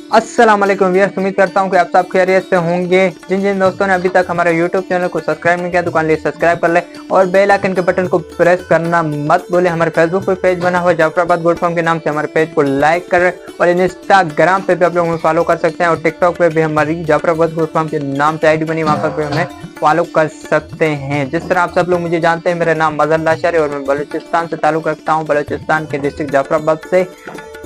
अस्सलाम वालेकुम व्यूअर्स, उम्मीद करता हूँ कि आप सब खैरियत से होंगे। जिन जिन दोस्तों ने अभी तक हमारे यूट्यूब चैनल को सब्सक्राइब नहीं किया तो काइंडली सब्सक्राइब कर ले और बेल आइकन के बटन को प्रेस करना मत भूलें। हमारे फेसबुक पे पेज बना हुआ है जाफराबाद गोट फार्म के नाम से, हमारे पेज को लाइक करें और इंस्टाग्राम पे भी आप लोग हमें फॉलो कर सकते हैं और टिकटॉक पे भी हमारी जाफराबाद गोट फार्म के नाम से आईडी बनी, वहाँ पर भी हमें फॉलो कर सकते हैं। जिस तरह आप सब लोग मुझे जानते हैं, मेरा नाम मजहर लाशर है और मैं बलूचिस्तान से ताल्लुक़ रखता हूँ, बलूचिस्तान के डिस्ट्रिक्ट जाफराबाद से।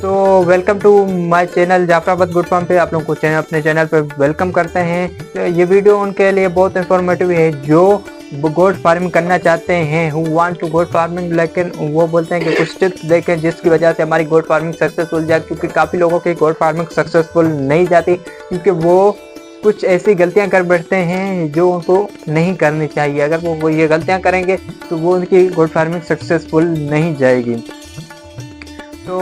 तो welcome to my channel Jafrabad goat farm पे आप लोगों को अपने चैनल पे वेलकम करते हैं। तो ये वीडियो उनके लिए बहुत इंफॉर्मेटिव है जो गोट फार्मिंग करना चाहते हैं, who want to goat farming, लेकिन वो बोलते हैं कि कुछ टिप्स देखें जिसकी वजह से हमारी गोट फार्मिंग सक्सेसफुल जाए, क्योंकि काफ़ी लोगों की गोट फार्मिंग सक्सेसफुल नहीं जाती क्योंकि वो कुछ ऐसी गलतियां कर बैठते हैं जो उनको नहीं करनी चाहिए। अगर वो ये गलतियां करेंगे तो वो उनकी गोट फार्मिंग सक्सेसफुल नहीं जाएगी। तो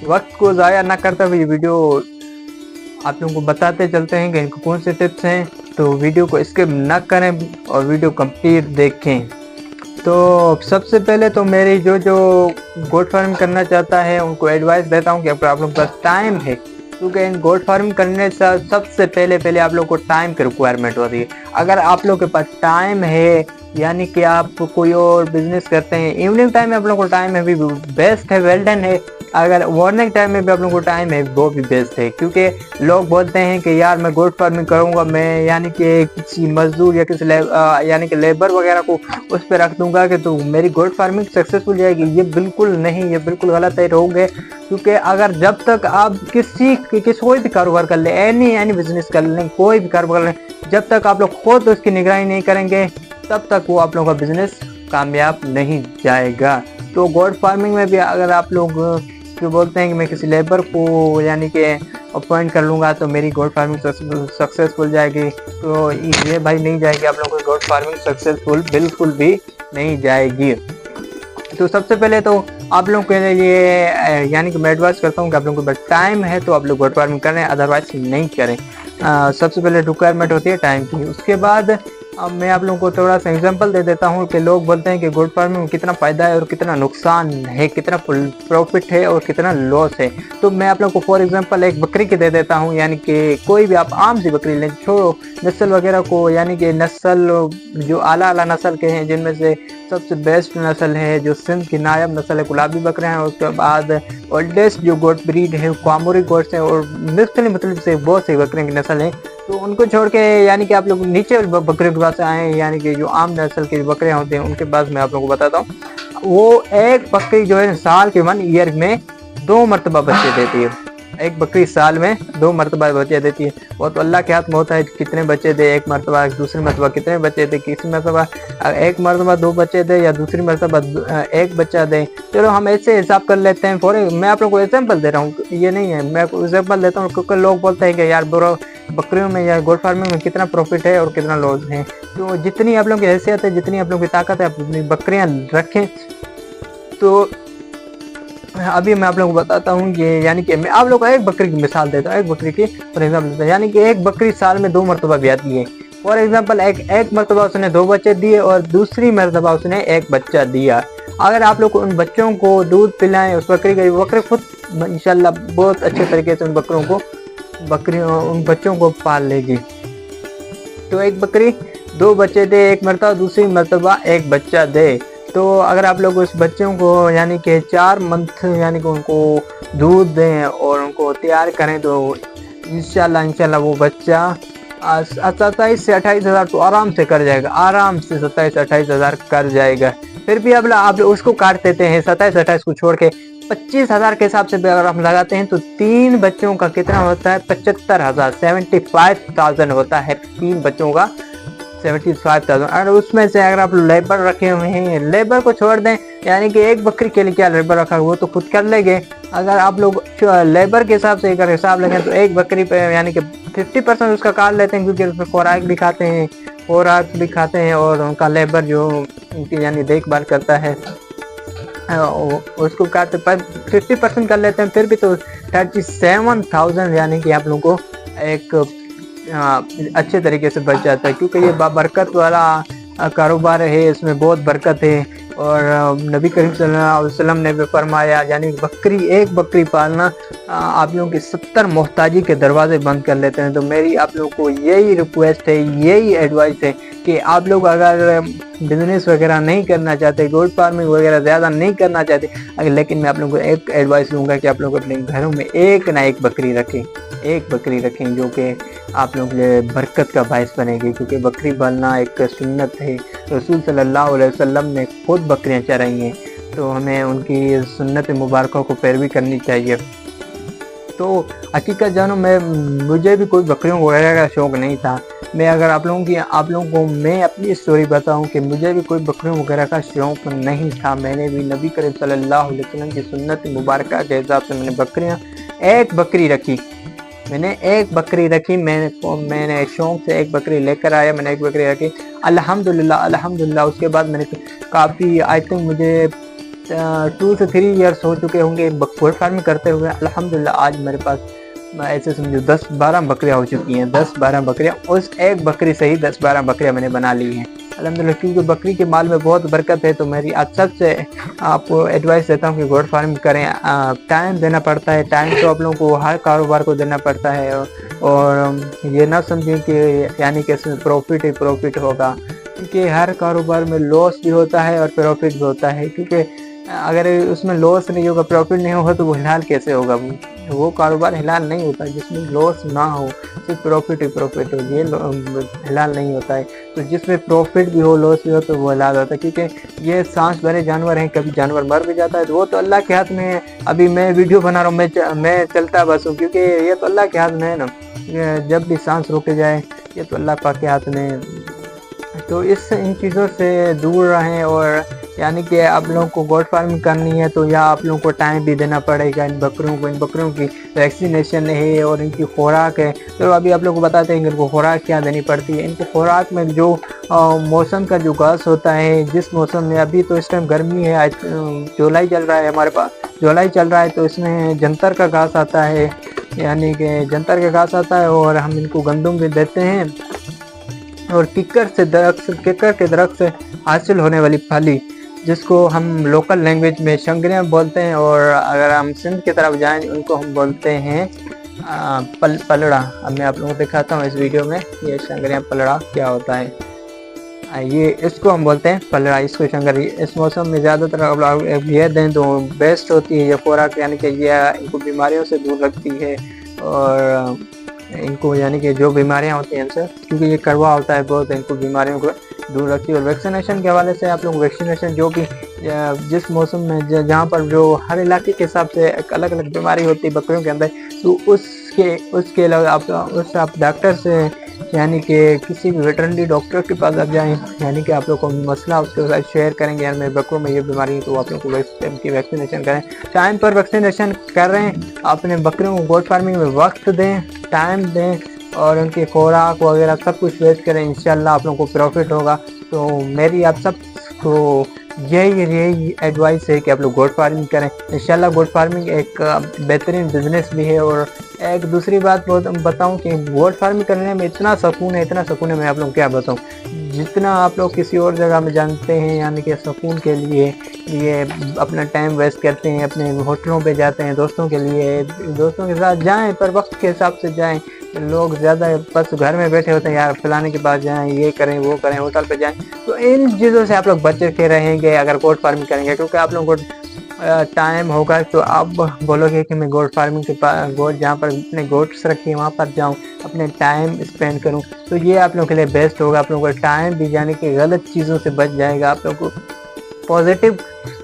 वक्त को ज़ाया ना करते हुए ये वीडियो आप लोगों को बताते चलते हैं कि इनको कौन से टिप्स हैं, तो वीडियो को स्किप ना करें और वीडियो कंप्लीट देखें। तो सबसे पहले तो मेरी जो गोट फार्मिंग करना चाहता है उनको एडवाइस देता हूं कि अगर आप लोगों के पास टाइम है, क्योंकि इन गोट फार्मिंग करने से सबसे पहले आप लोग को टाइम की रिक्वायरमेंट होती है। अगर आप लोग के पास टाइम है, यानी कि आप कोई और बिजनेस करते हैं, इवनिंग टाइम में आप लोगों को टाइम है भी बेस्ट है, वेल डन है। अगर मॉर्निंग टाइम में भी आप लोगों को टाइम है वो भी बेस्ट है, क्योंकि लोग बोलते हैं कि यार मैं गोट फार्मिंग करूंगा, मैं यानी कि किसी मजदूर या किसी यानी कि लेबर वगैरह को उस पर रख दूंगा कि तो मेरी गोट फार्मिंग सक्सेसफुल जाएगी। ये बिल्कुल नहीं, ये बिल्कुल गलत है, रहोगे। क्योंकि अगर जब तक आप कोई भी कारोबार कर ले, एनी बिजनेस कर लें, कोई भी कारोबार कर लें, जब तक आप लोग खुद उसकी निगरानी नहीं करेंगे तब तक वो आप लोगों का बिजनेस कामयाब नहीं जाएगा। तो गोट फार्मिंग में भी अगर आप लोग जो बोलते हैं कि मैं किसी लेबर को यानी कि अपॉइंट कर लूँगा तो मेरी गोट फार्मिंग सक्सेसफुल जाएगी, तो ये भाई नहीं जाएगी। आप लोगों की गोट फार्मिंग सक्सेसफुल बिल्कुल भी नहीं जाएगी। तो सबसे पहले तो आप लोगों के लिए यानी कि मैं एडवाइस करता हूँ कि आप लोगों के पास टाइम है तो आप लोग गोट फार्मिंग करें, अदरवाइज नहीं करें। सबसे पहले रिक्वायरमेंट होती है टाइम की। उसके बाद अब मैं आप लोगों को थोड़ा सा एग्जांपल दे देता हूँ कि लोग बोलते हैं कि गोट फार्मिंग में कितना फ़ायदा है और कितना नुकसान है, कितना प्रॉफिट है और कितना लॉस है। तो मैं आप लोगों को फॉर एग्जांपल एक बकरी की दे देता हूँ, यानी कि कोई भी आप आम सी बकरी लें, छोड़ो नस्ल वगैरह को, यानी कि नस्ल जो आला नस्ल के हैं, जिनमें से सबसे बेस्ट नस्ल है जो सिंध की नायब नस्ल है, गुलाबी बकरे हैं। उसके बाद ओल्डेस्ट जो गोट ब्रीड है कामोरी गोट्स है और मुख्तलिफ से बहुत सी बकरियों की नस्ल है। तो उनको छोड़ के यानी कि आप लोग नीचे बकरियों के पास आए, यानी कि जो आम नस्ल की बकरियां होती हैं उनके पास मैं आप लोगों को बताता हूँ। वो एक बकरी जो है साल के 1 ईयर में 2 मरतबा बच्चे देती है। एक बकरी साल में 2 मरतबा बच्चे देती है। वो तो अल्लाह के हाथ में होता है कितने बच्चे दे, एक मरतबा, दूसरी मरतबा कितने बच्चे दे, किसी मरतबा एक मरतबा 2 बच्चे दे या दूसरी मरतबा 1 बच्चा दे। चलो हम ऐसे हिसाब कर लेते हैं। मैं आप लोगों को एग्जाम्पल दे रहा हूँ, ये नहीं है, मैं एग्जाम्पल देता हूँ, क्योंकि लोग बोलते हैं कि यार बकरियों में या गोट फार्मिंग में कितना प्रॉफिट है और कितना लॉस है। तो जितनी आप लोगों की हैसियत है, जितनी आप लोगों की ताकत है, आप अपनी बकरियां रखें। तो अभी मैं आप लोगों को बताता हूँ ये, यानी कि मैं आप लोगों को एक बकरी की मिसाल देता हूँ, एक बकरी की फॉर एग्जाम्पल देता हूँ। यानी कि एक बकरी साल में 2 मरतबा भी आती है। फॉर एग्जाम्पल एक मरतबा उसने 2 बच्चे दिए और दूसरी मरतबा उसने 1 बच्चा दिया। अगर आप लोग उन बच्चों को दूध पिलाएं उस बकरी खुद इंशाल्लाह बहुत अच्छे तरीके से उन बच्चों को पाल लेगी। तो एक बकरी 2 बच्चे दे एक मरतबा, दूसरी मरतबा 1 बच्चा दे। तो अगर आप लोग उस बच्चों को यानी कि 4 मंथ यानी कि उनको दूध दें और उनको तैयार करें तो इंशाल्लाह वो बच्चा 27 से 28 हज़ार तो आराम से कर जाएगा, आराम से 27 से 28 हज़ार कर जाएगा। फिर भी आप उसको काट देते हैं, 27-28 को छोड़ के 25 हज़ार के हिसाब से अगर आप लगाते हैं तो 3 बच्चों का कितना होता है, 75,000, 75,000 होता है 3 बच्चों का 75,000। और उसमें से अगर आप लेबर रखे हुए हैं, लेबर को छोड़ दें, यानी कि एक बकरी के लिए क्या लेबर रखा वो तो खुद कर लेंगे। अगर आप लोग लेबर के हिसाब से अगर हिसाब लगे तो एक बकरी पे यानी कि 50% उसका काट लेते हैं, क्योंकि उसमें खुराक भी खाते हैं और उनका लेबर जो उनकी यानी देखभाल करता है उसको काटते 50% कर लेते हैं। फिर भी तो 37,000 यानी कि आप लोगों को एक अच्छे तरीके से बच जाता है, क्योंकि ये बरकत वाला कारोबार है, इसमें बहुत बरकत है اور نبی کریم صلی اللہ علیہ وسلم نے بھی فرمایا یعنی ایک بکری پالنا آپ لوگوں کی 70 محتاجی کے دروازے بند کر لیتے ہیں۔ تو میری آپ لوگوں کو یہی ریکویسٹ ہے، یہی ایڈوائس ہے کہ آپ لوگ اگر بزنس وغیرہ نہیں کرنا چاہتے، گوٹ فارمنگ وغیرہ زیادہ نہیں کرنا چاہتے، لیکن میں آپ لوگوں کو ایک ایڈوائس دوں گا کہ آپ لوگ اپنے گھروں میں ایک نہ ایک بکری رکھیں جو کہ آپ لوگوں کے لیے برکت کا باعث بنے گی، کیونکہ بکری پالنا ایک سنت ہے۔ رسول صلی اللہ علیہ وسلم نے خود بکریاں چرائی ہیں، تو ہمیں ان کی سنت مبارکوں کو پیروی کرنی چاہیے۔ تو حقیقت جانو مجھے بھی کوئی بکریوں وغیرہ کا شوق نہیں تھا۔ میں اگر آپ لوگوں کو میں اپنی اسٹوری بتاؤں کہ مجھے بھی کوئی بکریوں وغیرہ کا شوق نہیں تھا، میں نے بھی نبی کریم صلی اللہ علیہ وسلم کی سنت مبارکہ کے حساب سے میں نے ایک بکری رکھی، میں نے شوق سے ایک بکری لے کر آیا، میں نے ایک بکری رکھی، الحمدللہ۔ اس کے بعد میں نے کافی آئی تھنک مجھے 2 سے 3 ایئرس ہو چکے ہوں گے گوٹ فارمنگ کرتے ہوئے۔ الحمدللہ آج میرے پاس ایسے سمجھو 10-12 بکریاں ہو چکی ہیں، 10-12 بکریاں، اس ایک بکری سے ہی 10-12 بکریاں میں نے بنا لی ہیں الحمدللہ، کیونکہ بکری کے مال میں بہت برکت ہے۔ تو میری سب سے آپ کو ایڈوائس دیتا ہوں کہ گوٹ فارمنگ کریں۔ ٹائم دینا پڑتا ہے، ٹائم تو آپ لوگوں کو ہر کاروبار کو دینا پڑتا ہے، اور یہ نہ سمجھیں کہ یعنی کہ اس میں پروفٹ ہی پروفٹ ہوگا، کیونکہ ہر کاروبار میں لاس بھی ہوتا ہے اور پروفٹ بھی ہوتا ہے، کیونکہ اگر اس میں لاس نہیں ہوگا، پروفٹ نہیں ہوگا تو وہ حلال کیسے ہوگا؟ وہ کاروبار حلال نہیں ہوتا جس میں لاس نہ ہو، صرف پروفٹ ہی پروفٹ ہو، یہ حلال نہیں ہوتا ہے۔ تو جس میں پروفٹ بھی ہو لاس بھی ہو تو وہ حلال ہوتا ہے، کیونکہ یہ سانس بھرے جانور ہیں، کبھی جانور مر بھی جاتا ہے تو وہ تو اللہ کے ہاتھ میں ہے۔ ابھی میں ویڈیو بنا رہا ہوں، میں چلتا بس ہوں، کیونکہ یہ تو اللہ کے ہاتھ میں ہے نا، جب بھی سانس روکے جائے یہ تو اللہ پاک کے ہاتھ میں ہے۔ تو ان چیزوں سے دور رہیں، اور یعنی کہ آپ لوگوں کو گوٹ فارمنگ کرنی ہے تو یا آپ لوگوں کو ٹائم بھی دینا پڑے گا ان بکریوں کی ویکسینیشن ہے اور ان کی خوراک ہے۔ تو ابھی آپ لوگوں کو بتاتے ہیں کہ ان کو خوراک کیا دینی پڑتی ہے۔ ان کو خوراک میں جو موسم کا جو گھاس ہوتا ہے، جس موسم میں ابھی تو اس ٹائم گرمی ہے، جولائی چل رہا ہے، ہمارے پاس جولائی چل رہا ہے، تو اس میں جنتر کا گھاس آتا ہے، یعنی کہ جنتر کا گھاس آتا ہے، اور ہم ان کو گندم بھی دیتے ہیں، اور ککر کے درخت سے حاصل ہونے والی پھلی، جس کو ہم لوکل لینگویج میں شنگریاں بولتے ہیں، اور اگر ہم سندھ کی طرف جائیں ان کو ہم بولتے ہیں پلڑا۔ اب میں آپ لوگوں کو دکھاتا ہوں اس ویڈیو میں یہ شنگریاں پلڑا کیا ہوتا ہے۔ یہ اس کو ہم بولتے ہیں پلڑا، اس کو شنگری۔ اس موسم میں زیادہ تر یہ دیں تو بیسٹ ہوتی ہے یہ خوراک، یعنی کہ یہ ان کو بیماریوں سے دور رکھتی ہے، اور ان کو یعنی کہ جو بیماریاں ہوتی ہیں ان سے، کیونکہ یہ کڑوا ہوتا ہے بہت، ان کو بیماریوں کو دور رکھتی ہے۔ اور ویکسینیشن کے حوالے سے آپ لوگ ویکسینیشن جو بھی جس موسم میں جہاں پر جو ہر علاقے کے حساب سے ایک الگ الگ بیماری ہوتی ہے بکریوں کے اندر، تو اس کے علاوہ آپ ڈاکٹر سے یعنی کہ کسی بھی ویٹرنری ڈاکٹر کے پاس آپ جائیں، یعنی کہ آپ لوگ کو مسئلہ اس کے ساتھ شیئر کریں گے، یعنی بکروں میں یہ بیماری ہے، تو آپ لوگ کو کی ویکسینیشن کریں، ٹائم پر ویکسینیشن کر رہے ہیں۔ اپنے بکریوں کو گوٹ فارمنگ میں وقت دیں، ٹائم دیں، اور ان کی خوراک وغیرہ سب کچھ ویسٹ کریں، انشاءاللہ آپ لوگوں کو پروفٹ ہوگا۔ تو میری آپ سب کو یہی ایڈوائس ہے کہ آپ لوگ گوٹ فارمنگ کریں، انشاءاللہ گوٹ فارمنگ ایک بہترین بزنس بھی ہے۔ اور ایک دوسری بات بتاؤں کہ گوٹ فارمنگ کرنے میں اتنا سکون ہے، میں آپ لوگوں کو کیا بتاؤں، جتنا آپ لوگ کسی اور جگہ میں جانتے ہیں، یعنی کہ سکون کے لیے یہ اپنا ٹائم ویسٹ کرتے ہیں، اپنے ہوٹلوں پہ جاتے ہیں دوستوں کے ساتھ جائیں، پر وقت کے حساب سے جائیں۔ لوگ زیادہ بس گھر میں بیٹھے ہوتے ہیں، یار فلانے کے پاس جائیں، یہ کریں وہ کریں، ہوٹل پہ جائیں، تو ان چیزوں سے آپ لوگ بچ کے رہیں گے اگر گوٹ فارمنگ کریں گے، کیونکہ آپ لوگوں کو ٹائم ہوگا تو آپ بولو گے کہ میں گوٹ فارمنگ کے پاس جہاں پر اپنے گوٹس رکھی وہاں پر جاؤں، اپنے ٹائم اسپینڈ کروں، تو یہ آپ لوگوں کے لیے بیسٹ ہوگا۔ آپ لوگوں کا ٹائم بھی یعنی کہ غلط چیزوں سے بچ جائے گا، آپ لوگوں کو پازیٹیو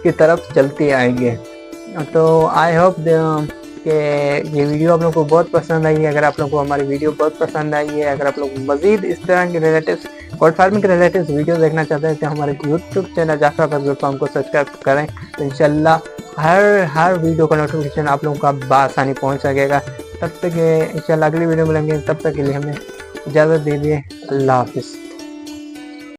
کی طرف چلتے آئیں گے۔ تو آئی ہوپ کہ یہ ویڈیو آپ لوگوں کو بہت پسند آئی ہے۔ اگر آپ لوگوں کو ہماری ویڈیو بہت پسند آئی ہے، اگر آپ لوگ مزید اس طرح کے ریلیٹیوز گوٹ فارمنگ کے ریلیٹیوز ویڈیو دیکھنا چاہتے ہیں تو ہمارے یوٹیوب چینل جعفر فیض فارم کو سبسکرائب کریں، تو انشاءاللہ ہر ویڈیو کا نوٹیفیکیشن آپ لوگوں کو بآسانی پہنچ سکے گا۔ تب تک انشاءاللہ اگلی ویڈیو ملیں گے، تب تک کے لیے ہمیں اجازت دیجیے، اللہ حافظ۔